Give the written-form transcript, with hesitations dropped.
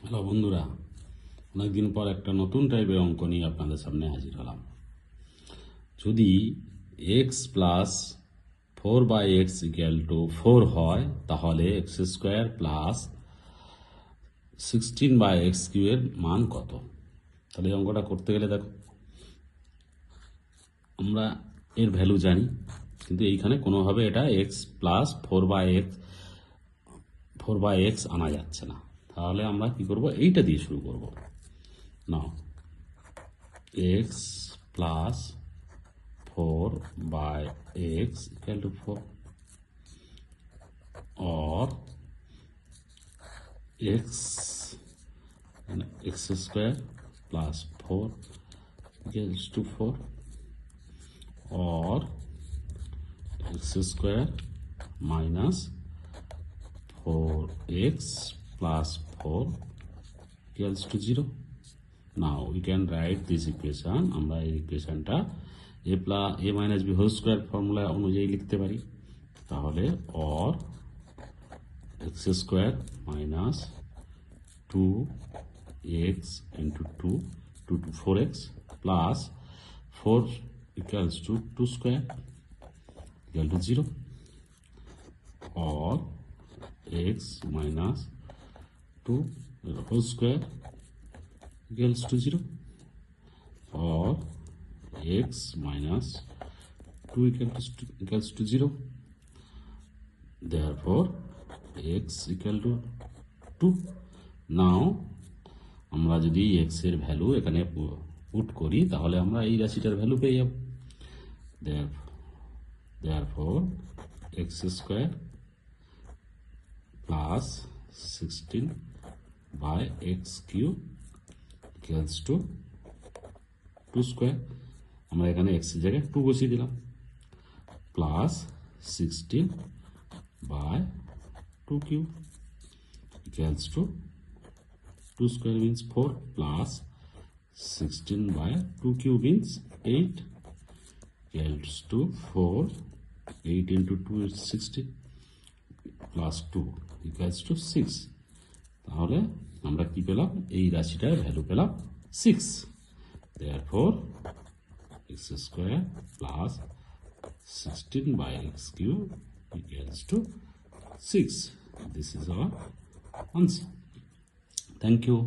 Hello বন্ধুরা, অনেকদিন পর একটা নতুন টাইপের অঙ্ক নিয়ে আপনাদের সামনে হাজির হলাম। যদি x plus 4/x equal to 4 হয়, তাহলে এক্স স্কোয়ার প্লাস 16/x³ এর মান কত? তাহলে এই অঙ্কটা করতে গেলে দেখো, আমরা এর ভ্যালু জানি, কিন্তু এইখানে কোনোভাবে এটা এক্স প্লাস 4/x আনা যাচ্ছে না। তাহলে আমরা কি করব, এইটা দিয়ে শুরু করব। নাও x plus 4/x equal to 4, or x square plus 4 equals to 4, or x square minus 4x plus 4 equals to 0. Now we can write this equation. আমরা এই ইকুয়েশনটা a minus b whole square formula অনুযায়ী লিখতে পারি। তাহলে or x square minus 2x into 2 to 4x plus 4 equals to 2 square equal to 0, or x minus 2 whole square equals to 0, or x minus 2 equals to 0. Therefore x equal to 2. Now আমরা যদি x এর value এখানে put করি, তাহলে আমরা এই রাশিটার value পেয়ে যাব। Therefore x square plus 16/x³ equals to 2 square. আমরা এখানে x এর জায়গায় 2 বসিয়ে দিলাম, plus 16/2³ equals to 2 square means 4, plus 16/2³ means 8 equals to 4. 8 into 2 is 16 plus 2 equals to 6. তাহলে আমরা কি পেলাম, এই রাশিটার ভ্যালু পেলাম 6. Therefore x square plus 16/x³ equals to 6. This is our answer. Thank you.